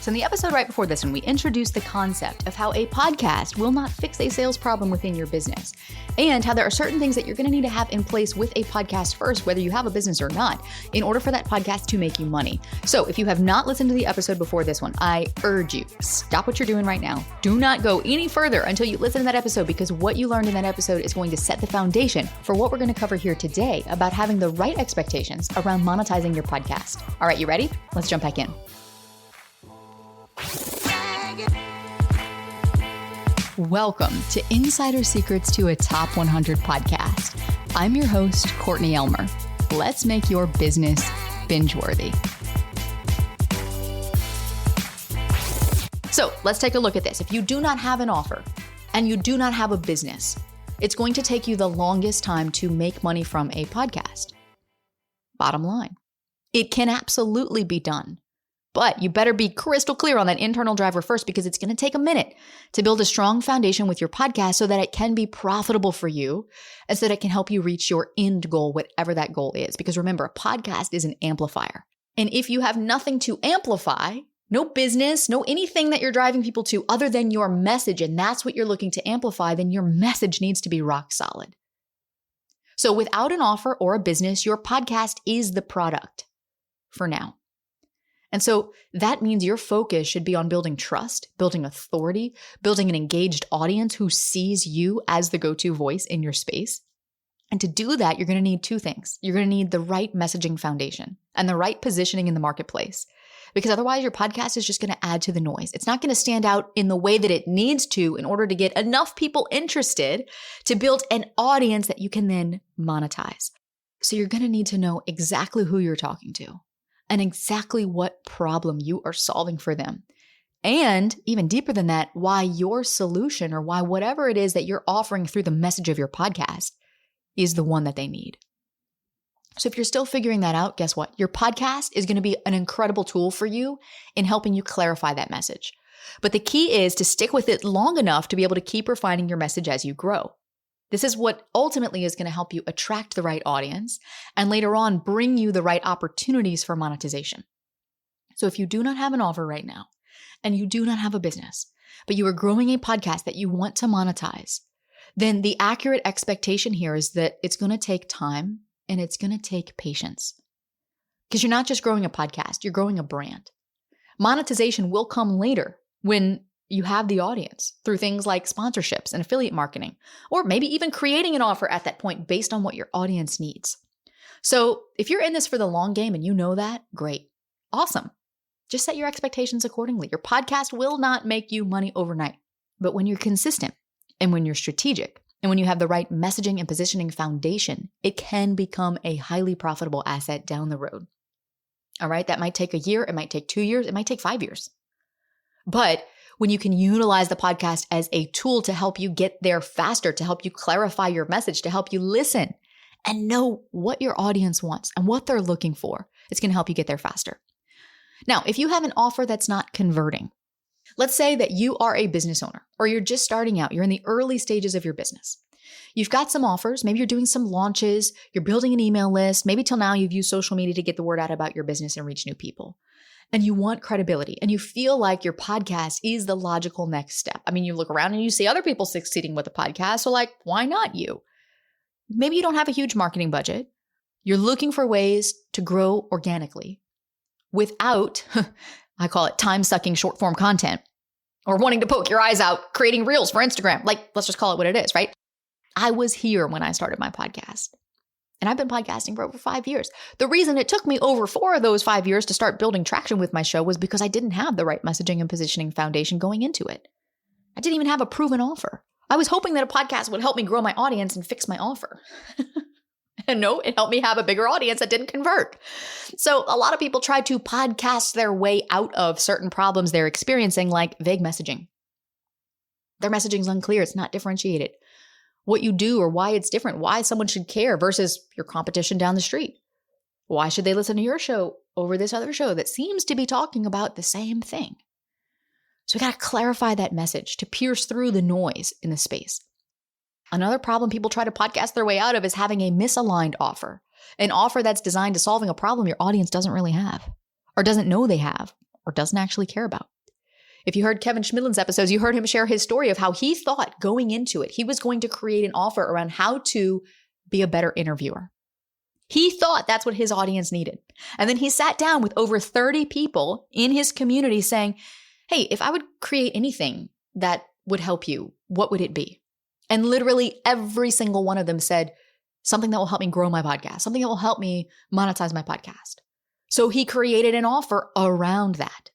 So in the episode right before this one, we introduced the concept of how a podcast will not fix a sales problem within your business, and how there are certain things that you're going to need to have in place with a podcast first, whether you have a business or not, in order for that podcast to make you money. So if you have not listened to the episode before this one, I urge you, stop what you're doing right now. Do not go any further until you listen to that episode, because what you learned in that episode is going to set the foundation for what we're going to cover here today about having the right expectations around monetizing your podcast. All right, you ready? Let's jump back in. Welcome to Insider Secrets to a Top 100 podcast. I'm your host, Courtney Elmer. Let's make your business binge-worthy. So let's take a look at this. If you do not have an offer and you do not have a business, it's going to take you the longest time to make money from a podcast. Bottom line, it can absolutely be done. But you better be crystal clear on that internal driver first, because it's going to take a minute to build a strong foundation with your podcast so that it can be profitable for you and so that it can help you reach your end goal, whatever that goal is. Because remember, a podcast is an amplifier. And if you have nothing to amplify, no business, no anything that you're driving people to other than your message, and that's what you're looking to amplify, then your message needs to be rock solid. So without an offer or a business, your podcast is the product for now. And so that means your focus should be on building trust, building authority, building an engaged audience who sees you as the go-to voice in your space. And to do that, you're going to need two things. You're going to need the right messaging foundation and the right positioning in the marketplace, because otherwise your podcast is just going to add to the noise. It's not going to stand out in the way that it needs to in order to get enough people interested to build an audience that you can then monetize. So you're going to need to know exactly who you're talking to and exactly what problem you are solving for them. And even deeper than that, why your solution or why whatever it is that you're offering through the message of your podcast is the one that they need. So if you're still figuring that out, guess what? Your podcast is going to be an incredible tool for you in helping you clarify that message. But the key is to stick with it long enough to be able to keep refining your message as you grow. This is what ultimately is going to help you attract the right audience and later on bring you the right opportunities for monetization. So if you do not have an offer right now and you do not have a business, but you are growing a podcast that you want to monetize, then the accurate expectation here is that it's going to take time and it's going to take patience. Because you're not just growing a podcast, you're growing a brand. Monetization will come later when you have the audience through things like sponsorships and affiliate marketing, or maybe even creating an offer at that point based on what your audience needs. So if you're in this for the long game and you know that, great, awesome. Just set your expectations accordingly. Your podcast will not make you money overnight, but when you're consistent and when you're strategic and when you have the right messaging and positioning foundation, it can become a highly profitable asset down the road. All right, that might take a year, it might take 2 years, it might take 5 years. But when you can utilize the podcast as a tool to help you get there faster, to help you clarify your message, to help you listen and know what your audience wants and what they're looking for, it's going to help you get there faster. Now, if you have an offer that's not converting, let's say that you are a business owner or you're just starting out, you're in the early stages of your business. You've got some offers, maybe you're doing some launches, you're building an email list, maybe till now you've used social media to get the word out about your business and reach new people. And you want credibility and you feel like your podcast is the logical next step. I mean, you look around and you see other people succeeding with a podcast. So like, why not you? Maybe you don't have a huge marketing budget. You're looking for ways to grow organically without, I call it time-sucking short-form content, or wanting to poke your eyes out, creating reels for Instagram. Like, let's just call it what it is, right? I was here when I started my podcast. And I've been podcasting for over 5 years. The reason it took me over 4 of those 5 years to start building traction with my show was because I didn't have the right messaging and positioning foundation going into it. I didn't even have a proven offer. I was hoping that a podcast would help me grow my audience and fix my offer. And no, it helped me have a bigger audience that didn't convert. So a lot of people try to podcast their way out of certain problems they're experiencing, like vague messaging. Their messaging is unclear. It's not differentiated. What you do or why it's different, why someone should care versus your competition down the street. Why should they listen to your show over this other show that seems to be talking about the same thing? So we got to clarify that message to pierce through the noise in the space. Another problem people try to podcast their way out of is having a misaligned offer, an offer that's designed to solving a problem your audience doesn't really have, or doesn't know they have, or doesn't actually care about. If you heard Kevin Schmidlin's episodes, you heard him share his story of how he thought going into it, he was going to create an offer around how to be a better interviewer. He thought that's what his audience needed. And then he sat down with over 30 people in his community saying, hey, if I would create anything that would help you, what would it be? And literally every single one of them said, something that will help me grow my podcast, something that will help me monetize my podcast. So he created an offer around that.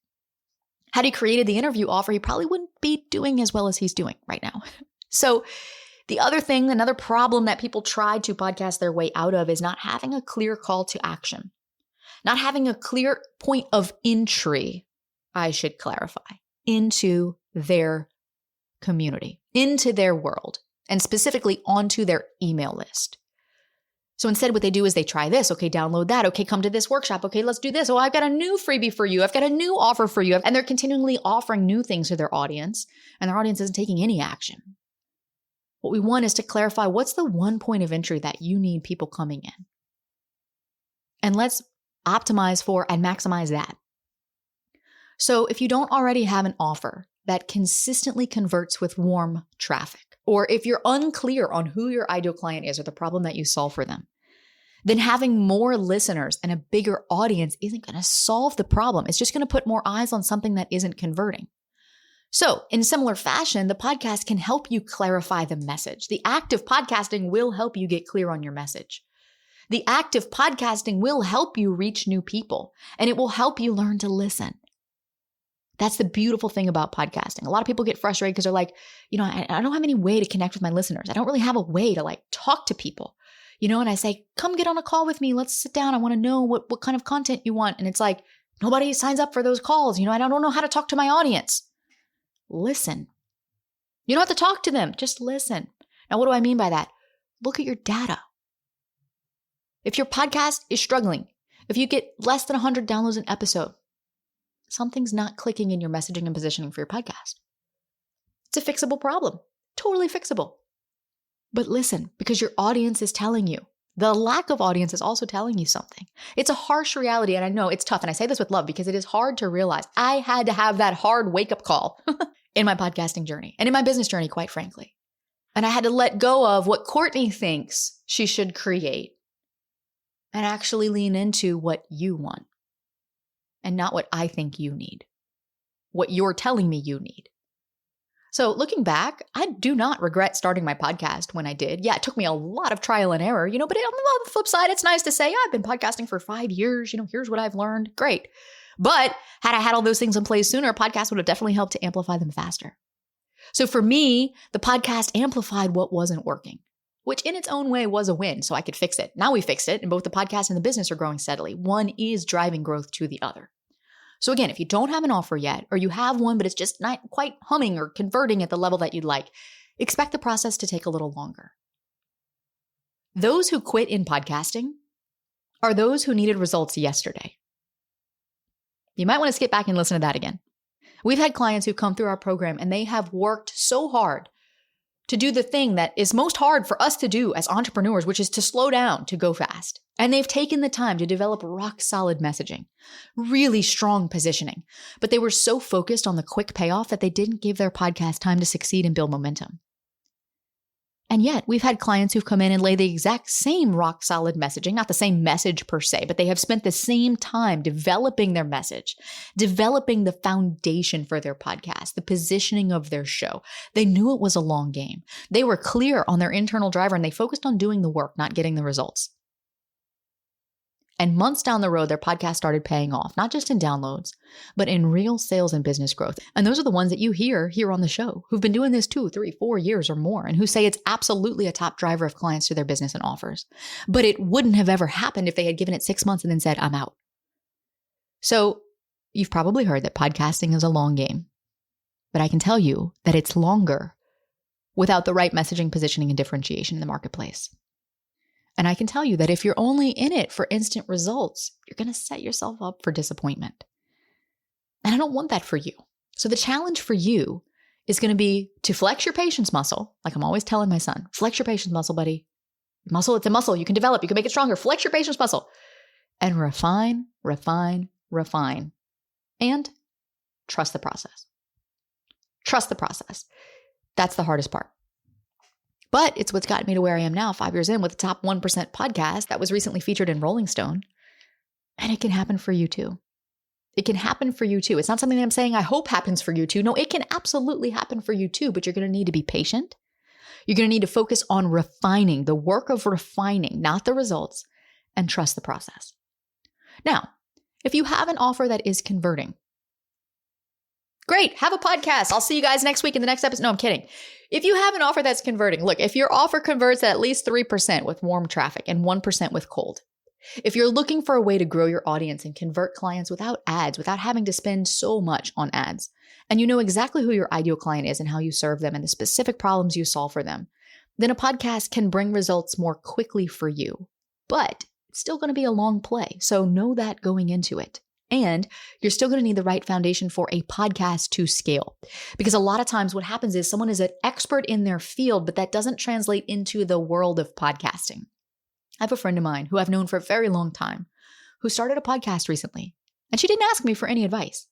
Had he created the interview offer, he probably wouldn't be doing as well as he's doing right now. So the other thing, another problem that people try to podcast their way out of is not having a clear call to action, not having a clear point of entry, I should clarify, into their community, into their world, and specifically onto their email list. So instead, what they do is they try this. Okay, download that. Okay, come to this workshop. Okay, let's do this. Oh, I've got a new freebie for you. I've got a new offer for you. And they're continually offering new things to their audience, and their audience isn't taking any action. What we want is to clarify what's the one point of entry that you need people coming in. And let's optimize for and maximize that. So if you don't already have an offer that consistently converts with warm traffic, or if you're unclear on who your ideal client is or the problem that you solve for them, then having more listeners and a bigger audience isn't going to solve the problem. It's just going to put more eyes on something that isn't converting. So in similar fashion, the podcast can help you clarify the message. The act of podcasting will help you get clear on your message. The act of podcasting will help you reach new people, and it will help you learn to listen. That's the beautiful thing about podcasting. A lot of people get frustrated because they're like, I don't have any way to connect with my listeners. I don't really have a way to talk to people, and I say, come get on a call with me. Let's sit down. I want to know what kind of content you want. And it's like, nobody signs up for those calls. I don't know how to talk to my audience. Listen. You don't have to talk to them. Just listen. Now, what do I mean by that? Look at your data. If your podcast is struggling, if you get less than 100 downloads an episode, something's not clicking in your messaging and positioning for your podcast. It's a fixable problem. Totally fixable. But listen, because your audience is telling you. The lack of audience is also telling you something. It's a harsh reality, and I know it's tough, and I say this with love because it is hard to realize. I had to have that hard wake-up call in my podcasting journey and in my business journey, quite frankly. And I had to let go of what Courtney thinks she should create and actually lean into what you want and not what I think you need, what you're telling me you need. So looking back, I do not regret starting my podcast when I did. Yeah, it took me a lot of trial and error, but on the flip side, it's nice to say, yeah, I've been podcasting for 5 years. Here's what I've learned. Great. But had I had all those things in place sooner, a podcast would have definitely helped to amplify them faster. So for me, the podcast amplified what wasn't working, which in its own way was a win. So I could fix it. Now we fixed it, and both the podcast and the business are growing steadily. One is driving growth to the other. So again, if you don't have an offer yet, or you have one, but it's just not quite humming or converting at the level that you'd like, expect the process to take a little longer. Those who quit in podcasting are those who needed results yesterday. You might want to skip back and listen to that again. We've had clients who come through our program and they have worked so hard to do the thing that is most hard for us to do as entrepreneurs, which is to slow down, to go fast. And they've taken the time to develop rock solid messaging, really strong positioning, but they were so focused on the quick payoff that they didn't give their podcast time to succeed and build momentum. And yet we've had clients who've come in and lay the exact same rock solid messaging, not the same message per se, but they have spent the same time developing their message, developing the foundation for their podcast, the positioning of their show. They knew it was a long game. They were clear on their internal driver and they focused on doing the work, not getting the results. And months down the road, their podcast started paying off, not just in downloads, but in real sales and business growth. And those are the ones that you hear here on the show, who've been doing this 2, 3, 4 years or more, and who say it's absolutely a top driver of clients to their business and offers. But it wouldn't have ever happened if they had given it 6 months and then said, I'm out. So you've probably heard that podcasting is a long game, but I can tell you that it's longer without the right messaging, positioning, and differentiation in the marketplace. And I can tell you that if you're only in it for instant results, you're going to set yourself up for disappointment. And I don't want that for you. So the challenge for you is going to be to flex your patience muscle. Like I'm always telling my son, flex your patience muscle, buddy. Muscle, it's a muscle. You can develop. You can make it stronger. Flex your patience muscle. And refine, refine, refine. And trust the process. Trust the process. That's the hardest part. But it's what's gotten me to where I am now, 5 years in, with a top 1% podcast that was recently featured in Rolling Stone. And it can happen for you too. It can happen for you too. It's not something that I'm saying I hope happens for you too. No, it can absolutely happen for you too, but you're going to need to be patient. You're going to need to focus on refining, the work of refining, not the results, and trust the process. Now, if you have an offer that is converting, great, have a podcast. I'll see you guys next week in the next episode. No, I'm kidding. If you have an offer that's converting, look, if your offer converts at least 3% with warm traffic and 1% with cold, if you're looking for a way to grow your audience and convert clients without ads, without having to spend so much on ads, and you know exactly who your ideal client is and how you serve them and the specific problems you solve for them, then a podcast can bring results more quickly for you. But it's still going to be a long play. So know that going into it. And you're still going to need the right foundation for a podcast to scale. Because a lot of times what happens is someone is an expert in their field, but that doesn't translate into the world of podcasting. I have a friend of mine who I've known for a very long time who started a podcast recently, and she didn't ask me for any advice.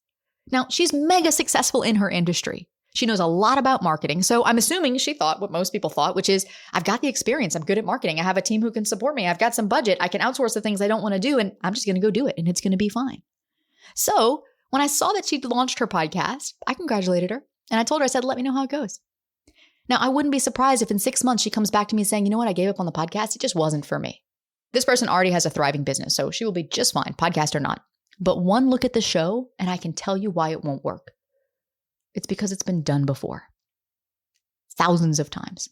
Now, she's mega successful in her industry. She knows a lot about marketing. So I'm assuming she thought what most people thought, which is, I've got the experience. I'm good at marketing. I have a team who can support me. I've got some budget. I can outsource the things I don't want to do, and I'm just going to go do it, and it's going to be fine. So when I saw that she'd launched her podcast, I congratulated her. And I told her, I said, let me know how it goes. Now, I wouldn't be surprised if in 6 months she comes back to me saying, you know what, I gave up on the podcast. It just wasn't for me. This person already has a thriving business, so she will be just fine, podcast or not. But one look at the show, and I can tell you why it won't work. It's because it's been done before. Thousands of times.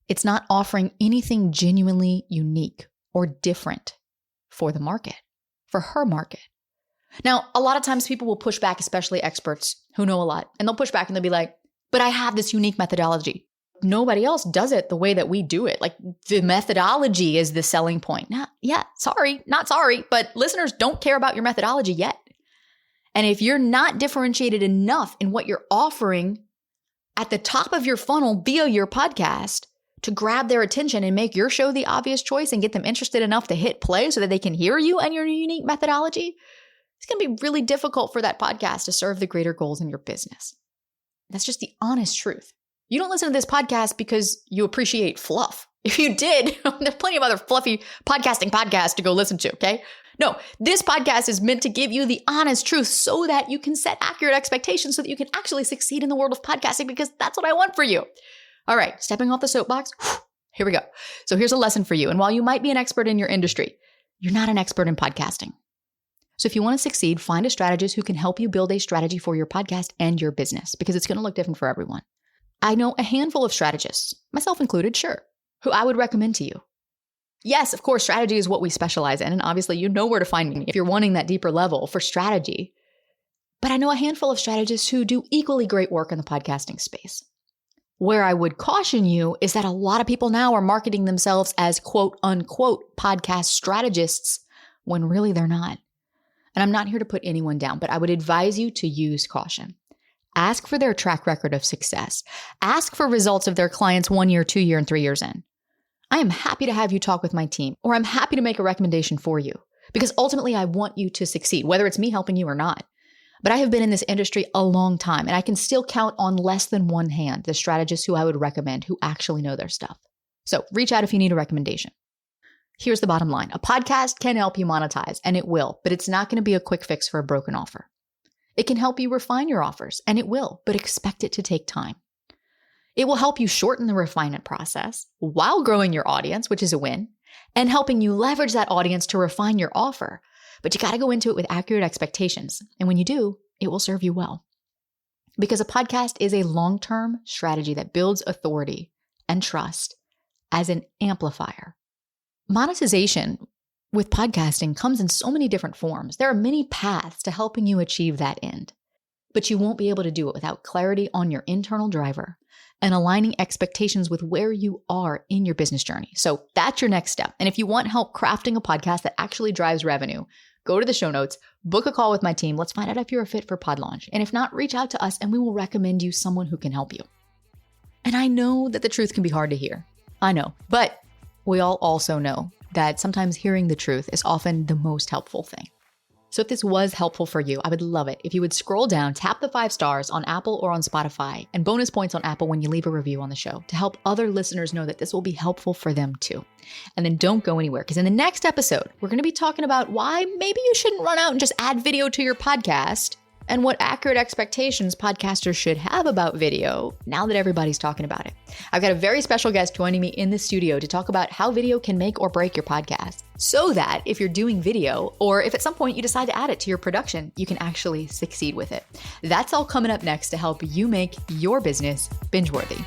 It's not offering anything genuinely unique or different for the market, for her market. Now, a lot of times people will push back, especially experts who know a lot, and they'll push back and they'll be like, but I have this unique methodology. Nobody else does it the way that we do it. Like the methodology is the selling point. Not sorry, but listeners don't care about your methodology yet. And if you're not differentiated enough in what you're offering at the top of your funnel via your podcast to grab their attention and make your show the obvious choice and get them interested enough to hit play so that they can hear you and your unique methodology, it's going to be really difficult for that podcast to serve the greater goals in your business. That's just the honest truth. You don't listen to this podcast because you appreciate fluff. If you did, there's plenty of other fluffy podcasting podcasts to go listen to, okay? No, this podcast is meant to give you the honest truth so that you can set accurate expectations so that you can actually succeed in the world of podcasting, because that's what I want for you. All right, stepping off the soapbox, here we go. So here's a lesson for you. And while you might be an expert in your industry, you're not an expert in podcasting. So if you want to succeed, find a strategist who can help you build a strategy for your podcast and your business, because it's going to look different for everyone. I know a handful of strategists, myself included, sure, who I would recommend to you. Yes, of course, strategy is what we specialize in. And obviously, you know where to find me if you're wanting that deeper level for strategy. But I know a handful of strategists who do equally great work in the podcasting space. Where I would caution you is that a lot of people now are marketing themselves as quote unquote podcast strategists when really they're not. And I'm not here to put anyone down, but I would advise you to use caution. Ask for their track record of success. Ask for results of their clients 1 year, 2 year, and 3 years in. I am happy to have you talk with my team, or I'm happy to make a recommendation for you, because ultimately I want you to succeed, whether it's me helping you or not. But I have been in this industry a long time, and I can still count on less than one hand the strategists who I would recommend who actually know their stuff. So reach out if you need a recommendation. Here's the bottom line. A podcast can help you monetize, and it will, but it's not going to be a quick fix for a broken offer. It can help you refine your offers, and it will, but expect it to take time. It will help you shorten the refinement process while growing your audience, which is a win, and helping you leverage that audience to refine your offer. But you got to go into it with accurate expectations. And when you do, it will serve you well. Because a podcast is a long-term strategy that builds authority and trust as an amplifier. Monetization with podcasting comes in so many different forms. There are many paths to helping you achieve that end, but you won't be able to do it without clarity on your internal driver and aligning expectations with where you are in your business journey. So that's your next step. And if you want help crafting a podcast that actually drives revenue, go to the show notes, book a call with my team. Let's find out if you're a fit for Pod Launch. And if not, reach out to us and we will recommend you someone who can help you. And I know that the truth can be hard to hear. I know, but we all also know that sometimes hearing the truth is often the most helpful thing. So if this was helpful for you, I would love it if you would scroll down, tap the 5 stars on Apple or on Spotify, and bonus points on Apple when you leave a review on the show to help other listeners know that this will be helpful for them too. And then don't go anywhere, because in the next episode, we're going to be talking about why maybe you shouldn't run out and just add video to your podcast, and what accurate expectations podcasters should have about video now that everybody's talking about it. I've got a very special guest joining me in the studio to talk about how video can make or break your podcast, so that if you're doing video, or if at some point you decide to add it to your production, you can actually succeed with it. That's all coming up next to help you make your business binge-worthy.